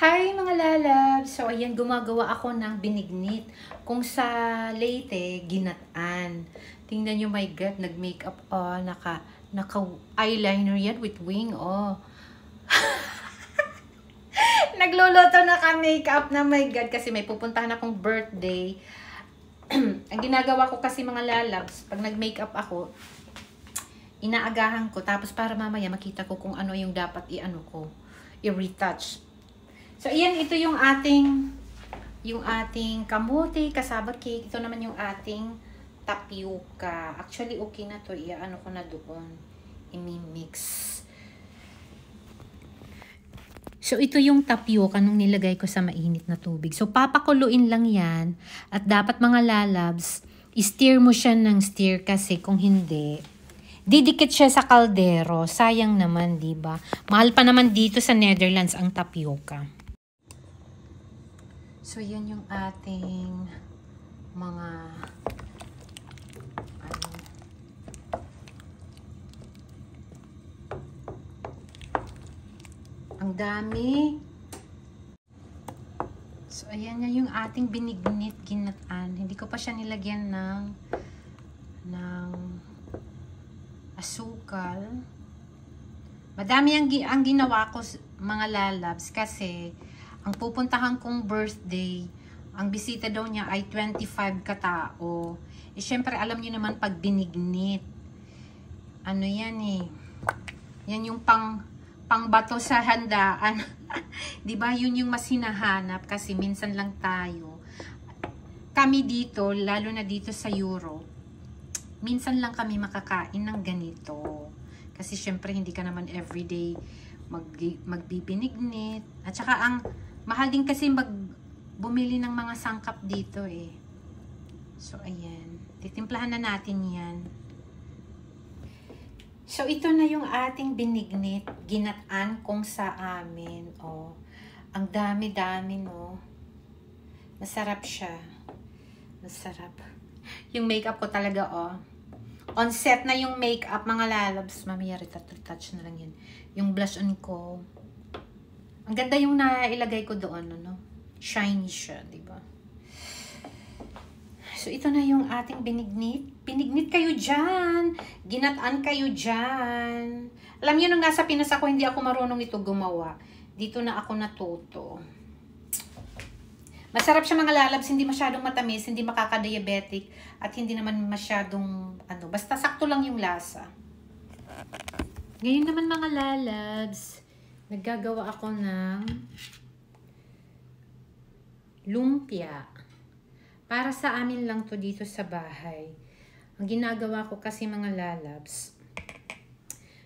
Hi mga lalab! So ayan, gumagawa ako ng binignit. Kung sa Leyte, ginatan. Tingnan nyo, my God, nag-makeup, naka-eyeliner yan with wing, oh. Nagluluto na ka-makeup na, my God, kasi may pupuntahan akong birthday. Ang ginagawa ko kasi mga lalabs, pag nag-makeup ako, inaagahan ko, tapos para mamaya makita ko kung ano yung dapat i-retouch. So, ayan, ito yung ating kamote, cassava cake. Ito naman yung ating tapioca. Actually, okay na to. Iaano ko na doon. I-mix. So, ito yung tapioca nung nilagay ko sa mainit na tubig. So, papakuluin lang yan. At dapat mga lalabs, i-stir mo siya ng stir kasi kung hindi, didikit siya sa kaldero. Sayang naman, diba? Mahal pa naman dito sa Netherlands ang tapioca. So, yan yung ating mga ang dami. So, ayan yan yung ating binignit ginatan. Hindi ko pa siya nilagyan ng asukal. Madami ang ginawa ko, mga lalabs, kasi ang pupuntahan kong birthday, ang bisita daw niya ay 25 katao. Eh, syempre, alam niyo naman pag binignit. Ano yan eh. Yan yung pangbato sa handaan. Diba? Yun yung mas hinahanap kasi minsan lang tayo. Kami dito, lalo na dito sa Europe, minsan lang kami makakain ng ganito. Kasi syempre, hindi ka naman everyday magbibinignit. At saka ang mahal din kasi bumili ng mga sangkap dito eh. So, ayan. Titimplahan na natin yan. So, ito na yung ating binignit. Ginatan kung sa amin. Oh, ang dami-dami, no? Masarap siya. Masarap. Yung makeup ko talaga, oh. On set na yung makeup, mga lalabs. Mamaya, retouch na lang yan. Yung blush on ko. Ang ganda yung nailagay ko doon, no? Shiny siya, di ba? So, ito na yung ating binignit. Binignit kayo dyan. Ginataan kayo dyan. Alam niyo, nung nasa Pinas ako, hindi ako marunong ito gumawa. Dito na ako natuto. Masarap siya, mga lalabs. Hindi masyadong matamis, hindi makaka-diabetic, at hindi naman masyadong, basta sakto lang yung lasa. Ngayon naman, mga lalabs, naggagawa ako ng lumpia. Para sa amin lang to dito sa bahay. Ang ginagawa ko kasi, mga lalabs,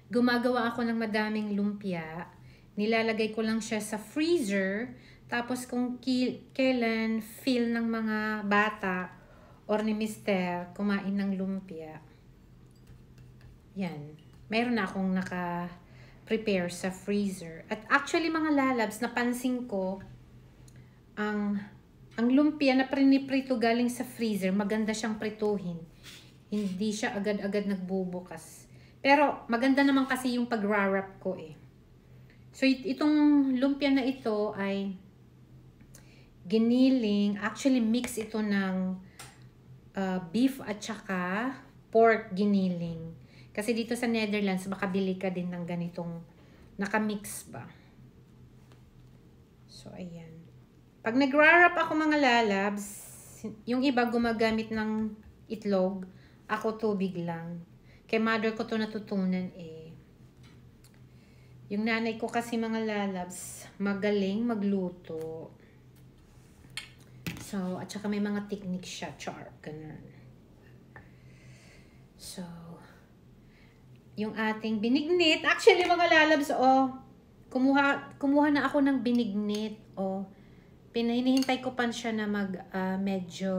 gumagawa ako ng madaming lumpia. Nilalagay ko lang siya sa freezer. Tapos kung kailan feel ng mga bata or ni mister kumain ng lumpia, yan. Mayroon na akong naka-prepare sa freezer. At actually, mga lalabs, napansin ko, ang lumpia na priniprito galing sa freezer, maganda siyang prituhin. Hindi siya agad-agad nagbubukas. Pero maganda naman kasi yung pag-wrap ko eh. So, itong lumpia na ito ay giniling. Actually, mix ito ng beef at saka pork giniling. Kasi dito sa Netherlands, makabili ka din ng ganitong nakamix ba. So, ayan. Pag nag-wrap ako, mga lalabs, yung iba gumagamit ng itlog, ako tubig lang. Kay mother ko to natutunan eh. Yung nanay ko kasi, mga lalabs, magaling magluto. So, at saka may mga technique siya, char, ganun. So, yung ating binignit, actually, mga lalabs, oh, kumuha na ako ng binignit, oh. Hinihintay ko pa siya na medyo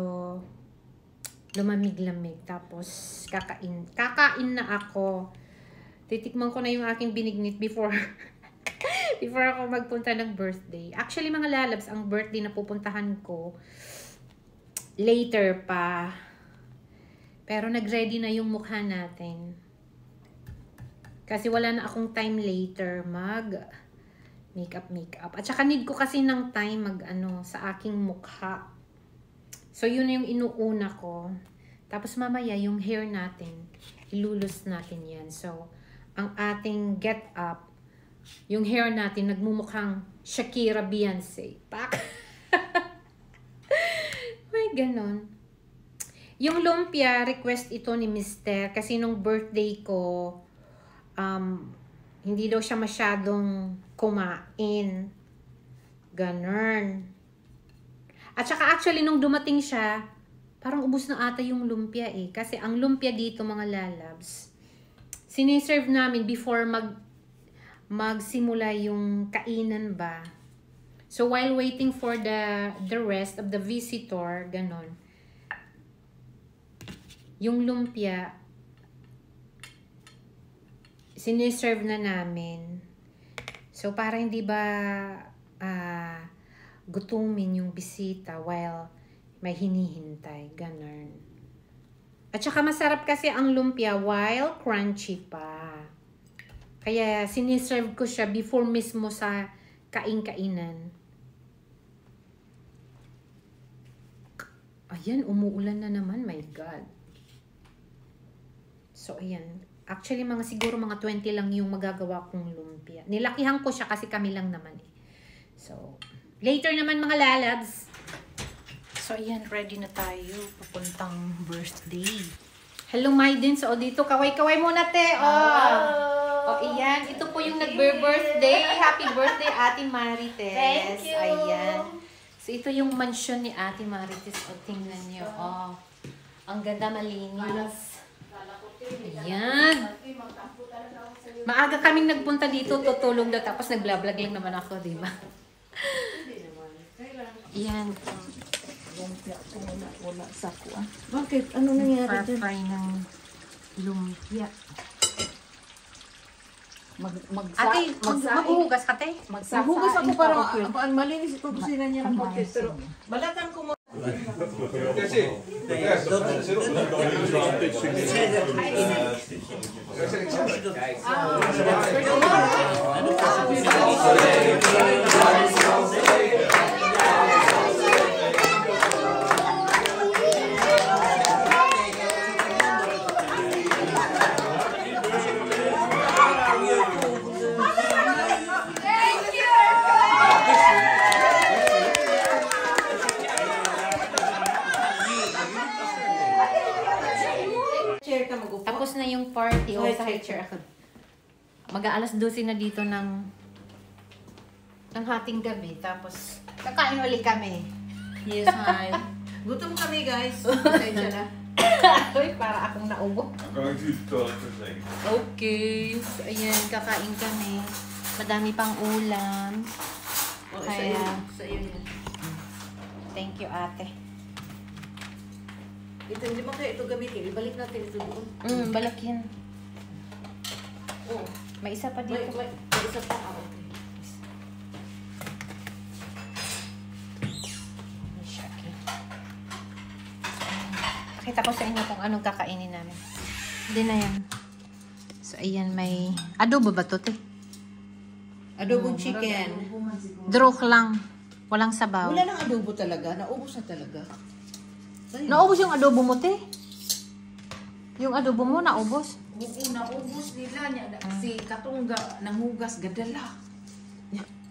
lumamig-lamig. Tapos, kakain na ako. Titikman ko na yung aking binignit before ako magpunta ng birthday. Actually, mga lalabs, ang birthday na pupuntahan ko, later pa. Pero nag-ready na yung mukha natin. Kasi wala na akong time later Makeup. At saka need ko kasi ng time sa aking mukha. So, yun yung inuuna ko. Tapos mamaya, yung hair natin, ilulus natin yan. So, ang ating get up, yung hair natin, nagmumukhang Shakira Beyonce. Pak! May ganon. Yung lumpia, request ito ni Mister. Kasi nung birthday ko, hindi daw siya masyadong kumain. Ganon. At saka actually, nung dumating siya, parang ubos na ata yung lumpia eh. Kasi ang lumpia dito, mga lalabs, siniserve namin before magsimula yung kainan ba. So, while waiting for the rest of the visitor, ganon, yung lumpia, siniserve na namin. So, para hindi ba gutumin yung bisita while may hinihintay. Ganon. At saka masarap kasi ang lumpia while crunchy pa. Kaya siniserve ko siya before mismo sa kainan. Ayan, umuulan na naman. My God. So, ayan. Actually, siguro mga 20 lang yung magagawa kong lumpia. Nilakihan ko siya kasi kami lang naman eh. So, later naman mga lalabs. So, ayan. Ready na tayo. Papuntang birthday. Hello, Maiden. So, dito. Kaway-kaway muna, te. Oh, ayan. Ito po yung nag-birthday. Happy birthday, Ate Marites. Thank you. Ayan. So, ito yung mansion ni Ate Marites. O, tingnan nyo. Oh, ang ganda, malinis. Ayan. Maaga kaming nagpunta dito, tutulong daw. Tapos nag-vlog lang naman ako, di ba? Ayan. Wala sa kuha. Bakit? Ano nangyari dyan? Fry ng lumpia. Ate, maghuhugas ka, te? Maghugas ako para malinis ito kusina niya ng konti. Pero balatan ko mo. Tapos na yung party. O, sa high chair ako. Mag-aalas 12 na dito ng hating gabi. Tapos, kakain ulit kami. Yes, hi. Gutom kami, guys. Pasensya na. Uy, para akong naubo. I'm going to talk for a second. Okay. So, ayan, kakain kami. Madami pang ulam. Kaya, Sa iyo yan. thank you, ate. Ito, hindi mo kaya ito gamitin. Ibalik natin ito doon. Balak yan. Oo. May isa pa May dito. isa pa. Okay. Pakita ko sa inyo kung anong kakainin namin. Hindi na yan. So, ayan, may adobo ba to, te? Adobong chicken. Drok lang. Walang sabaw. Wala nang adobo talaga. Naubos na talaga. Naubos yung adobo mo, te? Yung adobo mo, naubos? Oo, naubos nila niya. Si Katungga, nangugas, gadala.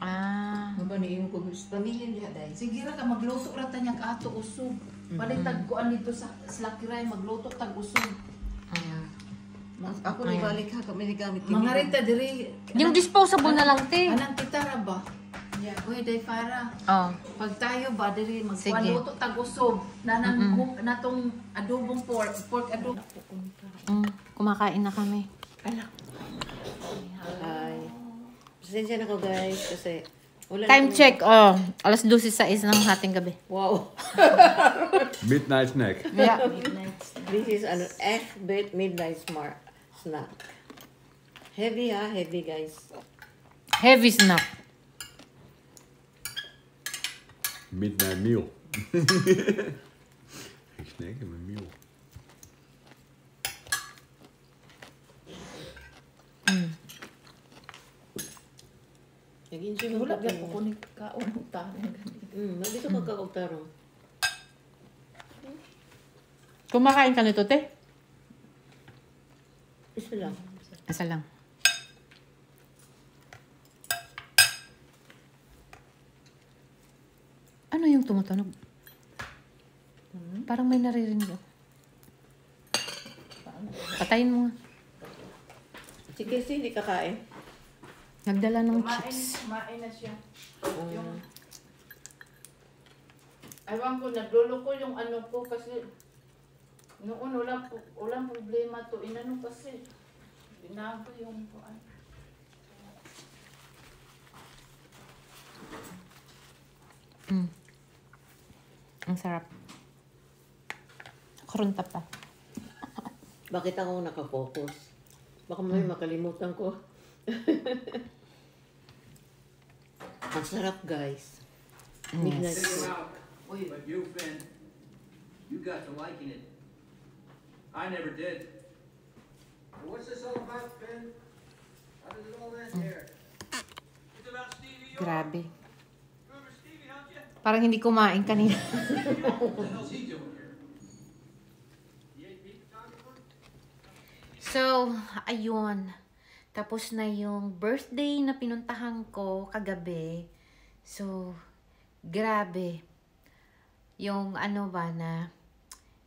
Ah. Mabaniin ko gusto. Pamilya niya, day. Sige ra ka, magluto ra ta niyang ato usog. Paday tagkuan dito sa Slakiray, magluto tag usog. Ako ni balik ha, kami ni gamit. Mga rita diri. Yung disposable na lang, te. Anang kitara ba? Yeah, uy, day para. Oh. Pag tayo ba diri Sige. magluto tag usog. Natong adobong pork adobo. Kumakain na kami. Anak. Hi. Pasensya na ko guys kasi wala Time check, oh. Alas 12:06 ng hating gabi. Wow. Midnight snack. Yeah. This is an egg-baked midnight snack. Heavy ha, heavy guys. Heavy snack. Midnight meal. Ik snack in mijn meal. Nag-enjoy mo Wala ka gyud ko ni kaon ta. Nandito ka kaugtarong. Kumakain ka nito, te? Isa lang. Asa lang. Ano yung tumutunog? Parang may naririnig ako. Patayin mo nga. Si Casey, hindi kakain. Nagdala ng Kumain, chips. kumain na siya. Yung Aywan ko, naglolo ko yung ano ko kasi noon walang problema to. Inano kasi binago yung kuan. Ang sarap. Kurunta pa. Bakit ako nakafocus? Baka may makalimutan ko. Ang sarap, guys. Midnight Figure food. out. But you, Finn, you got to liking it. I never did. What's this all about, Ben? How does it all end here? It's about Stevie York. Grabe. Remember Stevie, don't you? Parang hindi kumain kanina. What the hell's he doing here? The AP photographer? So, ayun. Tapos na yung birthday na pinuntahan ko kagabi. So, grabe. Yung ano ba na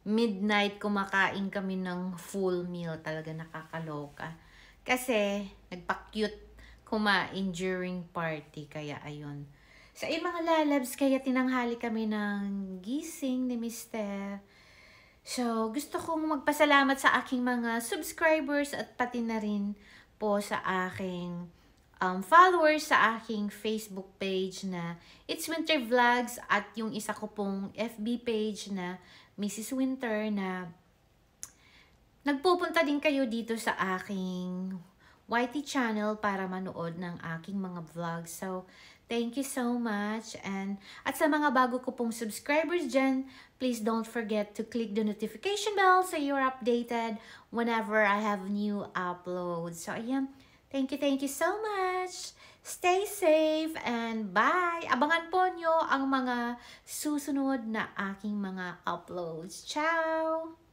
midnight kumakain kami ng full meal. Talaga nakakaloka. Kasi, nagpa-cute kumain during party. Kaya, ayun. Sa mga lalabs, kaya tinanghali kami ng gising ni Mr. So, gusto kong magpasalamat sa aking mga subscribers at pati na rin po sa aking followers sa aking Facebook page na It's Winter Vlogs at yung isa ko pong FB page na Mrs. Winter na nagpupunta din kayo dito sa aking YT channel para manood ng aking mga vlogs. So, thank you so much. At sa mga bago ko pong subscribers dyan, please don't forget to click the notification bell so you're updated whenever I have new uploads. So, ayan. Thank you so much. Stay safe and bye. Abangan po nyo ang mga susunod na aking mga uploads. Ciao!